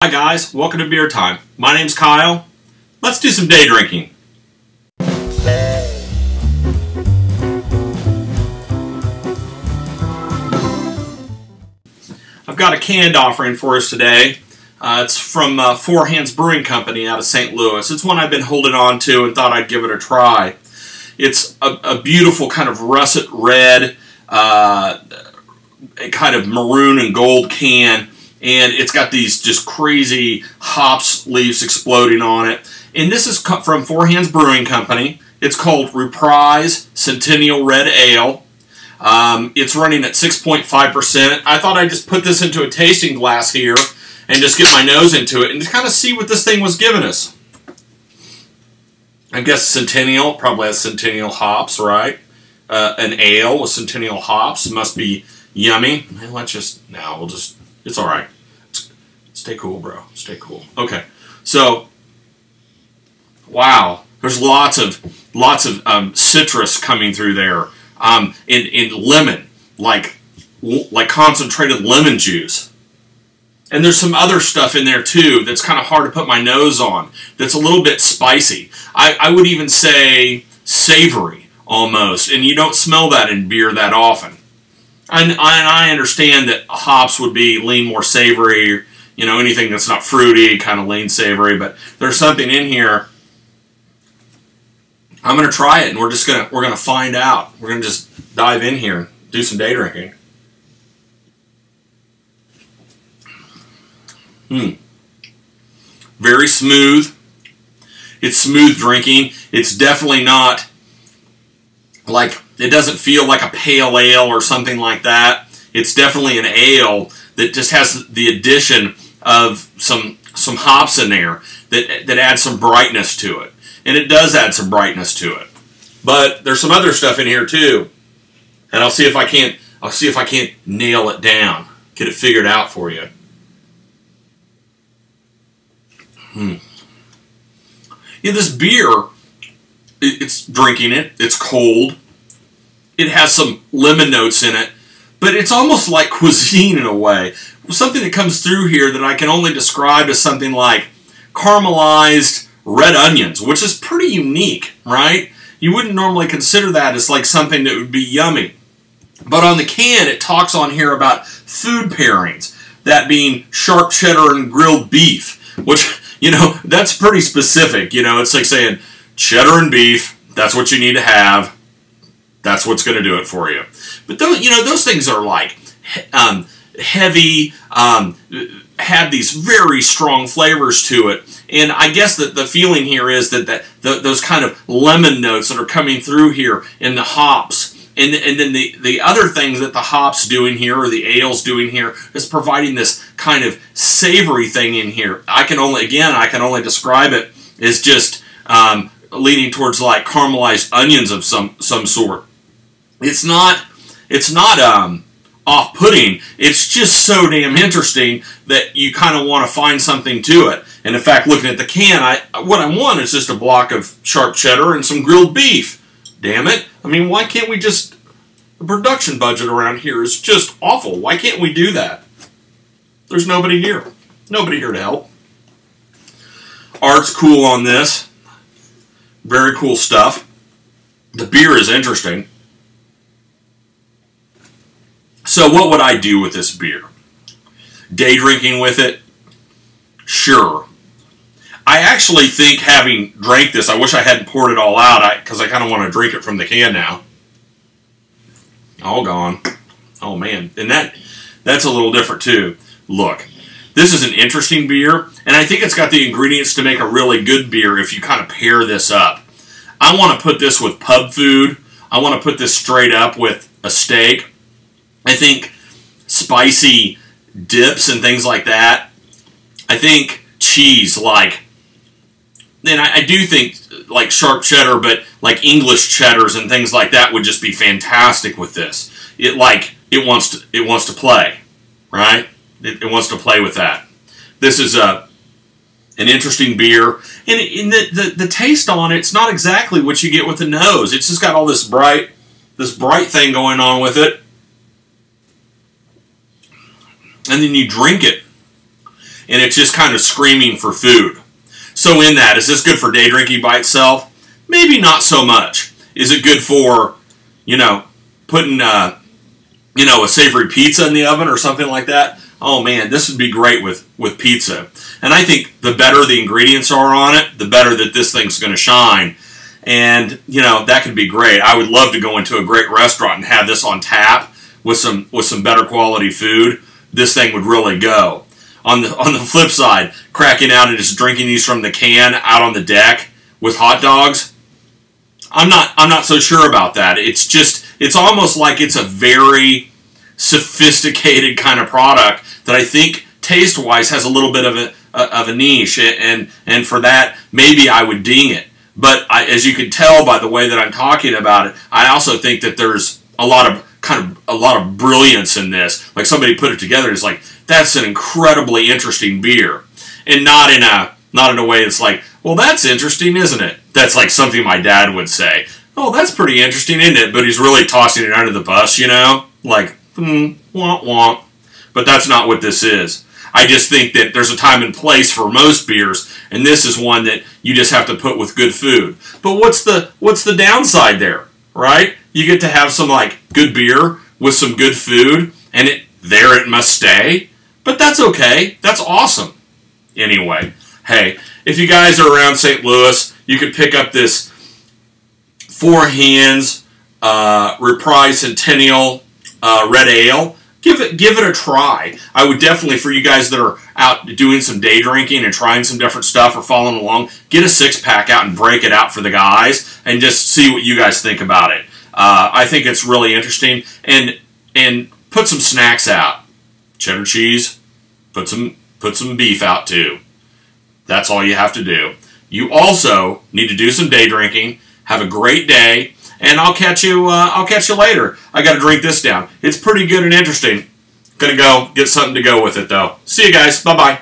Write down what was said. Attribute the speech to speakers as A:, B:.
A: Hi guys, welcome to Beer Time. My name's Kyle. Let's do some day drinking. I've got a canned offering for us today. It's from Four Hands Brewing Company out of St. Louis. It's one I've been holding on to and thought I'd give it a try. It's a beautiful kind of russet red, kind of maroon and gold can. And it's got these just crazy hops leaves exploding on it. And this is from Four Hands Brewing Company. It's called Reprise Centennial Red Ale. It's running at 6.5%. I thought I'd just put this into a tasting glass here and just get my nose into it and just kind of see what this thing was giving us. I guess Centennial probably has Centennial hops, right? An ale with Centennial hops must be yummy. It's all right. Stay cool, bro. Stay cool. Okay, so wow, there's lots of citrus coming through there. In lemon, like concentrated lemon juice, and there's some other stuff in there too that's kind of hard to put my nose on. That's a little bit spicy. I would even say savory almost, and you don't smell that in beer that often. And I understand that hops would lean more savory, you know, anything that's not fruity kind of lean savory, but there's something in here. I'm gonna try it, and we're gonna find out. We're gonna just dive in here and do some day drinking. Very smooth. It's smooth drinking. It's definitely not like, it doesn't feel like a pale ale or something like that. It's definitely an ale that just has the addition of some hops in there that adds some brightness to it. And it does add some brightness to it. But there's some other stuff in here too. And I'll see if I can't nail it down. Get it figured out for you. Yeah, this beer, it's drinking it. It's cold. It has some lemon notes in it, but it's almost like cuisine in a way. Something that comes through here that I can only describe as something like caramelized red onions, which is pretty unique, right? You wouldn't normally consider that as like something that would be yummy. But on the can, it talks on here about food pairings, that being sharp cheddar and grilled beef, which, you know, that's pretty specific. You know, it's like saying cheddar and beef, that's what you need to have. That's what's going to do it for you. But those, you know, those things are like heavy, have these very strong flavors to it. And I guess that the feeling here is that those kind of lemon notes that are coming through here in the hops, and then the other things that the hops do in here, or the ales do in here, is providing this kind of savory thing in here. I can only describe it as just leaning towards like caramelized onions of some sort. It's not off-putting. It's just so damn interesting that you kind of want to find something to it. And in fact, looking at the can, what I want is just a block of sharp cheddar and some grilled beef. Damn it. I mean, why can't we just... The production budget around here is just awful. Why can't we do that? There's nobody here. Nobody here to help. Art's cool on this. Very cool stuff. The beer is interesting. So what would I do with this beer? Day drinking with it? Sure. I actually think, having drank this, I wish I hadn't poured it all out, because I kind of want to drink it from the can now. All gone. Oh man. And that's a little different too. Look, this is an interesting beer, and I think it's got the ingredients to make a really good beer if you kind of pair this up. I want to put this with pub food. I want to put this straight up with a steak. I think spicy dips and things like that. I think cheese, like, and I do think like sharp cheddar, but like English cheddars and things like that would just be fantastic with this. It wants to play, right? It wants to play with that. This is an interesting beer, and the taste on it's not exactly what you get with the nose. It's just got all this bright thing going on with it. And then you drink it, and it's just kind of screaming for food. So in that, is this good for day drinking by itself? Maybe not so much. Is it good for, putting, a savory pizza in the oven or something like that? Oh man, this would be great with pizza. And I think the better the ingredients are on it, the better that this thing's going to shine. And, that could be great. I would love to go into a great restaurant and have this on tap with some better quality food. This thing would really go. On the flip side, cracking out and just drinking these from the can out on the deck with hot dogs, I'm not so sure about that. It's almost like it's a very sophisticated kind of product that I think taste-wise has a little bit of a niche, and for that maybe I would ding it. But as you can tell by the way that I'm talking about it, I also think that there's a lot of brilliance in this. Like somebody put it together, it's like, that's an incredibly interesting beer, and not in a way that's like, well, that's interesting, isn't it? That's like something my dad would say. Oh, that's pretty interesting, isn't it? But he's really tossing it under the bus, like, womp womp. But that's not what this is. I just think that there's a time and place for most beers, and this is one that you just have to put with good food. But what's the downside there, right? You get to have some like good beer with some good food, and it must stay. But that's okay. That's awesome. Anyway, hey, if you guys are around St. Louis, you could pick up this Four Hands Reprise Centennial Red Ale. Give it a try. I would definitely, for you guys that are out doing some day drinking and trying some different stuff or following along, get a 6-pack out and break it out for the guys and just see what you guys think about it. I think it's really interesting, and put some snacks out. Cheddar cheese, put some beef out too. That's all you have to do. You also need to do some day drinking. Have a great day. And I'll catch you later. I got to drink this down. It's pretty good and interesting. Gonna go get something to go with it, though. See you guys. Bye-bye.